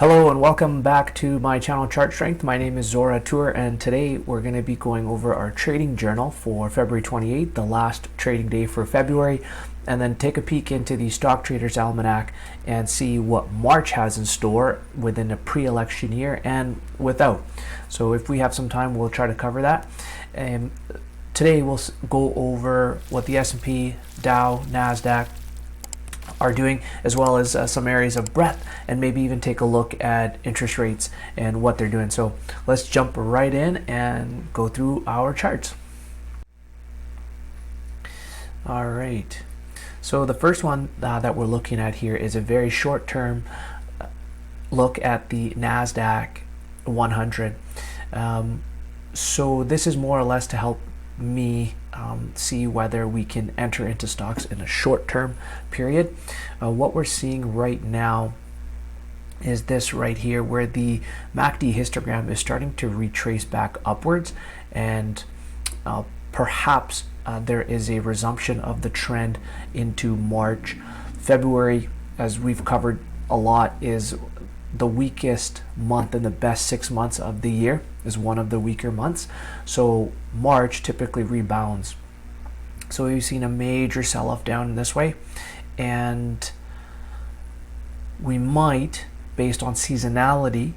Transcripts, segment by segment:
Hello and welcome back to my channel Chart Strength. My name is Zora Tour and today we're going to be going over our trading journal for February 28th, the last trading day for February, and then take a peek into the Stock Traders Almanac and see what March has in store within a pre-election year and without. So if we have some time, we'll try to cover that. And today we'll go over what the S&P, Dow, NASDAQ are doing, as well as some areas of breadth, and maybe even take a look at interest rates and what they're doing. So let's jump right in and go through our charts. All right, so the first one that we're looking at here is a very short-term look at the NASDAQ 100. So this is more or less to help me see whether we can enter into stocks in a short-term period. What we're seeing right now is this right here, where the MACD histogram is starting to retrace back upwards, and perhaps there is a resumption of the trend into March. February, as we've covered a lot, is the weakest month in the best 6 months of the year, is one of the weaker months. So March typically rebounds. So we've seen a major sell-off down this way, and we might, based on seasonality,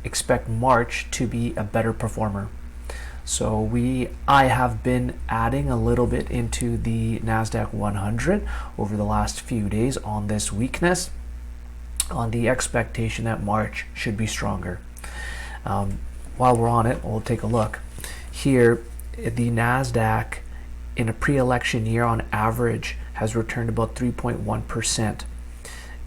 expect March to be a better performer. So I have been adding a little bit into the NASDAQ 100 over the last few days on this weakness, on the expectation that March should be stronger. While we're on it, we'll take a look. Here, the NASDAQ in a pre-election year on average has returned about 3.1%.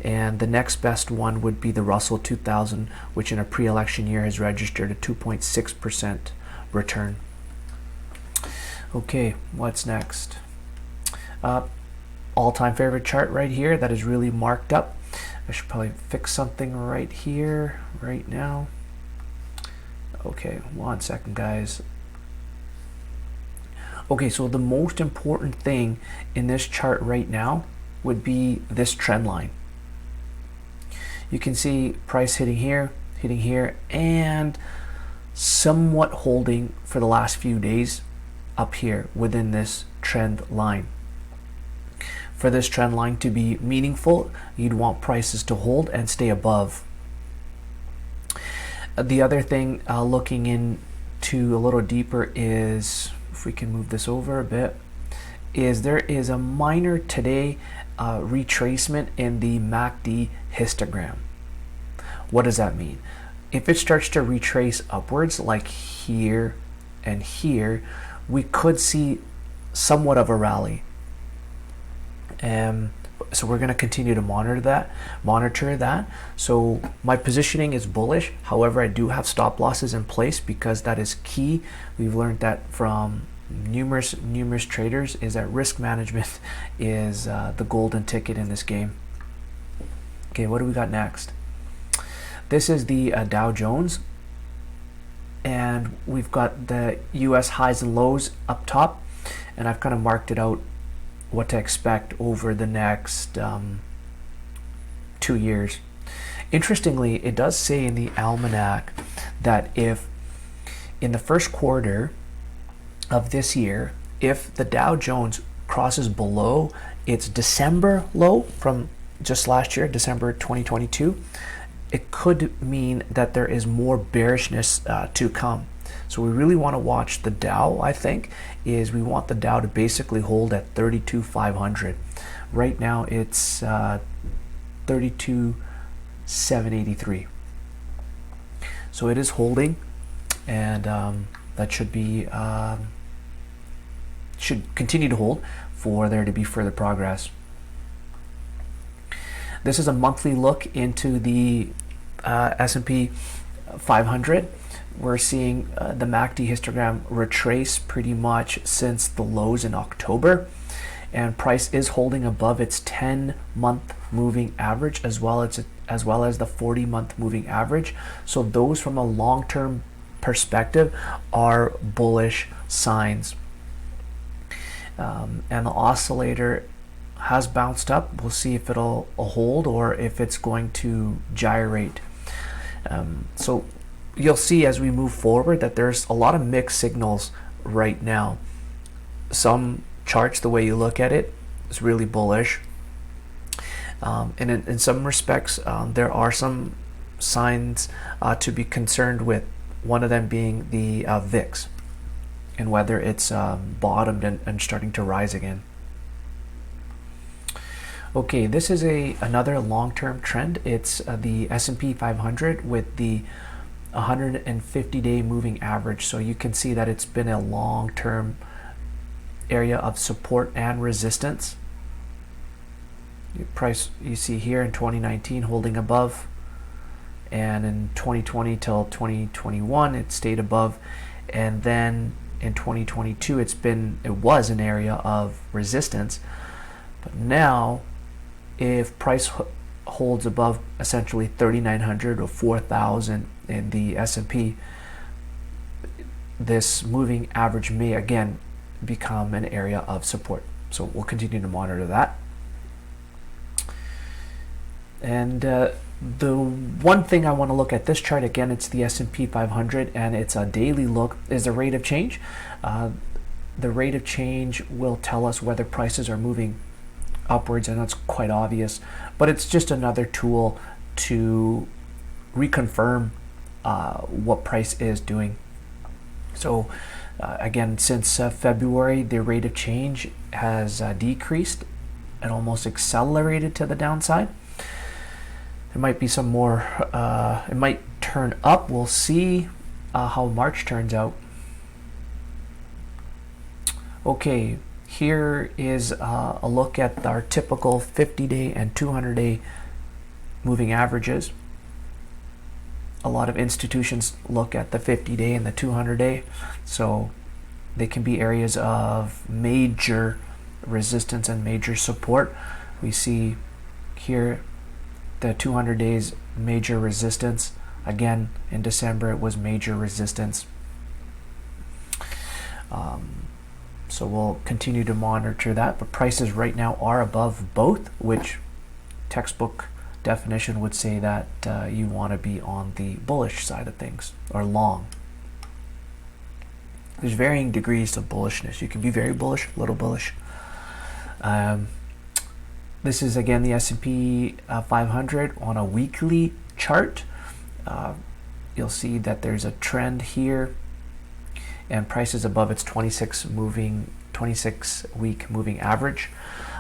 And the next best one would be the Russell 2000, which in a pre-election year has registered a 2.6% return. Okay, what's next? All-time favorite chart right here that is really marked up. I should probably fix something right here, right now. Okay, 1 second, guys. Okay, so the most important thing in this chart right now would be this trend line. You can see price hitting here, and somewhat holding for the last few days up here within this trend line. For this trend line to be meaningful, you'd want prices to hold and stay above. The other thing, looking into a little deeper, is, if we can move this over a bit, is there is a minor today retracement in the MACD histogram. What does that mean? If it starts to retrace upwards, like here and here, we could see somewhat of a rally. So we're going to continue to monitor that. So my positioning is bullish. However, I do have stop losses in place because that is key. We've learned that from numerous traders, is that risk management is the golden ticket in this game. Okay, what do we got next? This is the Dow Jones, and we've got the US highs and lows up top, and I've kind of marked it out what to expect over the next 2 years. Interestingly, it does say in the almanac that if in the first quarter of this year, if the Dow Jones crosses below its December low from just last year, December 2022, it could mean that there is more bearishness to come. So we really want to watch the Dow. I think is we want the Dow to basically hold at 32,500. Right now it's 32,783. So it is holding, and that should be should continue to hold for there to be further progress. This is a monthly look into the S&P 500. We're seeing the MACD histogram retrace pretty much since the lows in October, and price is holding above its 10-month moving average as well as the 40-month moving average. So those, from a long-term perspective, are bullish signs. And the oscillator has bounced up. We'll see if it'll hold or if it's going to gyrate. So you'll see as we move forward that there's a lot of mixed signals right now. Some charts, the way you look at it, is really bullish. And in some respects, there are some signs to be concerned with, one of them being the VIX and whether it's bottomed and starting to rise again. Okay, this is another long-term trend. It's the S&P 500 with the 150-day moving average. So you can see that it's been a long-term area of support and resistance. Price you see here in 2019 holding above, and in 2020 till 2021 it stayed above, and then in 2022 it was an area of resistance. But now if price holds above essentially 3,900 or 4,000 in the S&P, this moving average may again become an area of support. So we'll continue to monitor that. And the one thing I want to look at this chart, again, it's the S&P 500, and it's a daily look, is the rate of change. The rate of change will tell us whether prices are moving upwards, and that's quite obvious, but it's just another tool to reconfirm what price is doing. So again, since February, the rate of change has decreased and almost accelerated to the downside. There might be some more, it might turn up. We'll see how March turns out. Okay, here is a look at our typical 50-day and 200-day moving averages. A lot of institutions look at the 50-day and the 200-day, so they can be areas of major resistance and major support. We see here the 200 days major resistance. Again, in December it was major resistance. So we'll continue to monitor that, but prices right now are above both, which textbook definition would say that you want to be on the bullish side of things, or long. There's varying degrees of bullishness. You can be very bullish, little bullish. This is again the S&P 500 on a weekly chart. You'll see that there's a trend here, and price is above its 26-week moving average.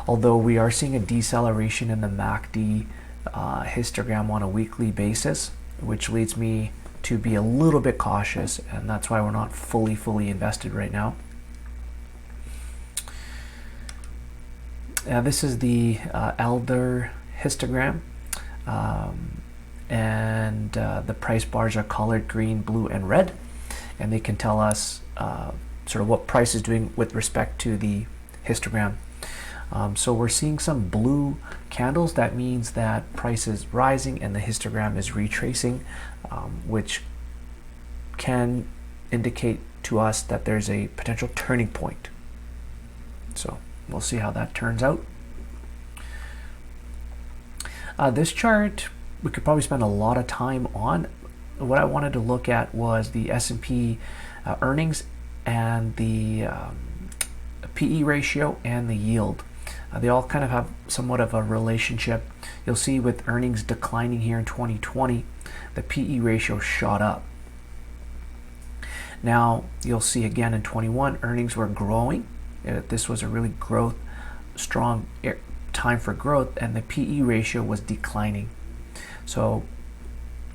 Although we are seeing a deceleration in the MACD histogram on a weekly basis, which leads me to be a little bit cautious, and that's why we're not fully invested right now. This is the Elder histogram, and the price bars are colored green, blue, and red, and they can tell us sort of what price is doing with respect to the histogram. So we're seeing some blue candles. That means that price is rising and the histogram is retracing, which can indicate to us that there's a potential turning point. So we'll see how that turns out. This chart we could probably spend a lot of time on. What I wanted to look at was the S&P earnings and the PE ratio and the yield. They all kind of have somewhat of a relationship. You'll see with earnings declining here in 2020, the PE ratio shot up. Now you'll see again in 21, earnings were growing. This was a really strong time for growth, and the PE ratio was declining. So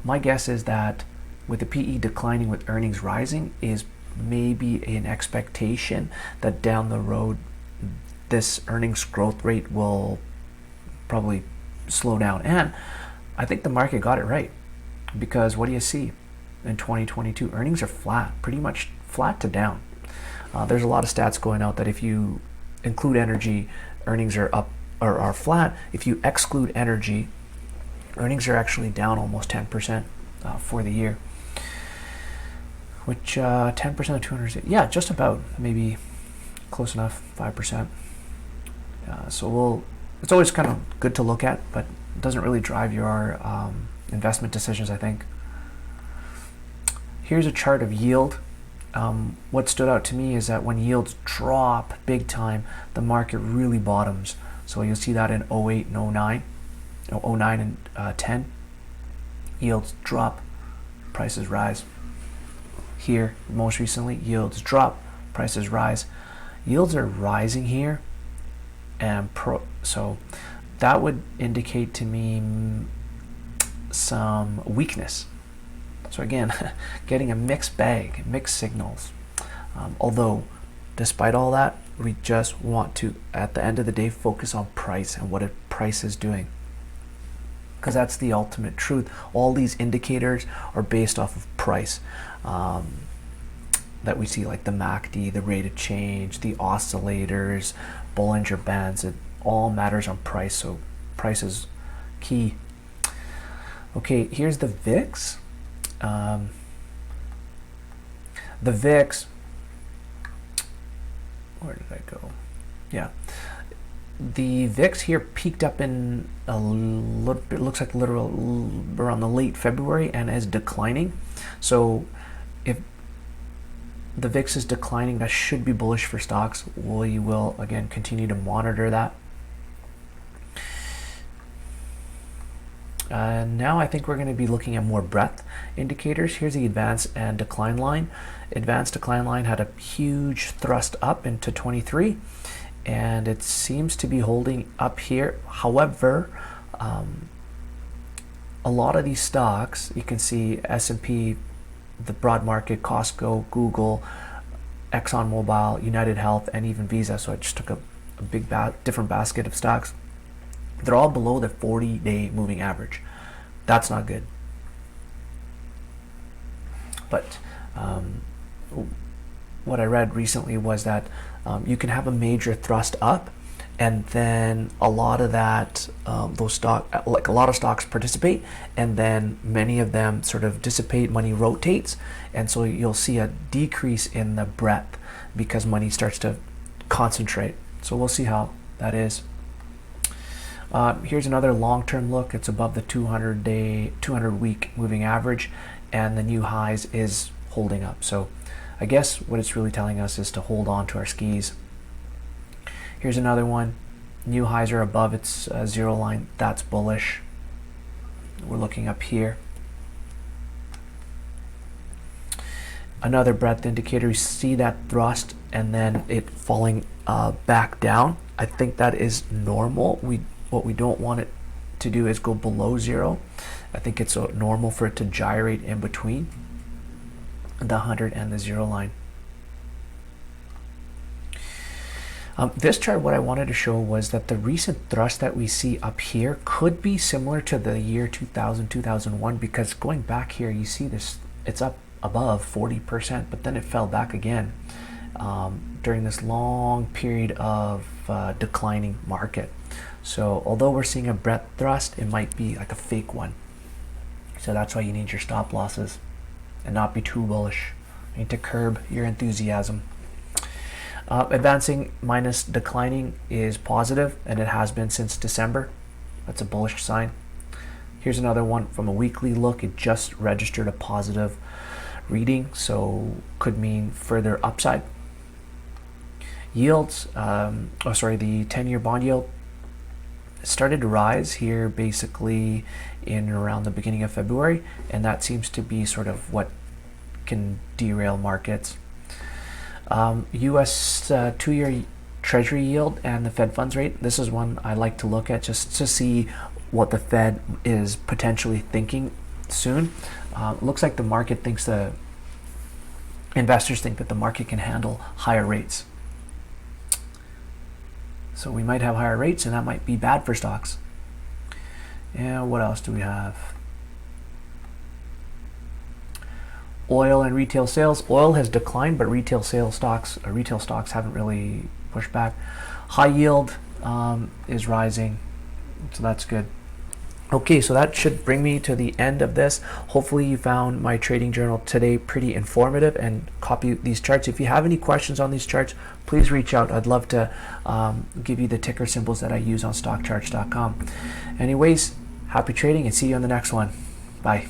my guess is that with the PE declining with earnings rising is maybe an expectation that down the road this earnings growth rate will probably slow down. And I think the market got it right, because what do you see in 2022? Earnings are flat, pretty much flat to down. There's a lot of stats going out that if you include energy, earnings are up or are flat. If you exclude energy, earnings are actually down almost 10% for the year, which 10% of 200, yeah, just about, maybe close enough, 5%. So it's always kind of good to look at, but it doesn't really drive your investment decisions, I think. Here's a chart of yield. What stood out to me is that when yields drop big time, the market really bottoms. So you'll see that in 08 and 09, 09 and 10. Yields drop, prices rise. Here, most recently, yields drop, prices rise. Yields are rising here, and so that would indicate to me some weakness. So again, getting a mixed bag, mixed signals. Although, despite all that, we just want to, at the end of the day, focus on price and what a price is doing. Because that's the ultimate truth. All these indicators are based off of price that we see, like the MACD, the rate of change, the oscillators, Bollinger Bands. It all matters on price, so price is key. Okay, here's the VIX. The VIX, where did I go? Yeah. The VIX here peaked up in a little, it looks like literal around the late February and is declining. So if the VIX is declining, that should be bullish for stocks. We will again continue to monitor that. Now I think we're going to be looking at more breadth indicators. Here's the advance and decline line. Advance decline line had a huge thrust up into 23. And it seems to be holding up here. However, a lot of these stocks, you can see S&P, the broad market, Costco, Google, ExxonMobil, United Health, and even Visa. So I just took a big different basket of stocks. They're all below the 40-day moving average. That's not good. But what I read recently was that you can have a major thrust up, and then a lot of that, like a lot of stocks participate, and then many of them sort of dissipate, money rotates, and so you'll see a decrease in the breadth because money starts to concentrate. So we'll see how that is. Here's another long-term look. It's above the 200-week moving average, and the new highs is holding up. So I guess what it's really telling us is to hold on to our skis. Here's another one. New highs are above its zero line. That's bullish. We're looking up here. Another breadth indicator. You see that thrust and then it falling back down. I think that is normal. What we don't want it to do is go below zero. I think it's normal for it to gyrate in between the 100 and the zero line. This chart, what I wanted to show was that the recent thrust that we see up here could be similar to the year 2000, 2001, because going back here, you see this, it's up above 40%, but then it fell back again during this long period of declining market. So although we're seeing a breadth thrust, it might be like a fake one. So that's why you need your stop losses and not be too bullish. You need to curb your enthusiasm. Advancing minus declining is positive, and it has been since December. That's a bullish sign. Here's another one from a weekly look. It just registered a positive reading, so could mean further upside. Yields, the 10-year bond yield started to rise here basically in around the beginning of February, and that seems to be sort of what can derail markets. US 2-year Treasury yield and the Fed funds rate. This is one I like to look at just to see what the Fed is potentially thinking soon. Looks like the market thinks investors think that the market can handle higher rates. So we might have higher rates, and that might be bad for stocks. And what else do we have? Oil and retail sales. Oil has declined, but retail stocks haven't really pushed back. High yield is rising, so that's good. Okay, so that should bring me to the end of this. Hopefully you found my trading journal today pretty informative and copy these charts. If you have any questions on these charts, please reach out. I'd love to give you the ticker symbols that I use on stockcharts.com. Anyways, happy trading and see you on the next one. Bye.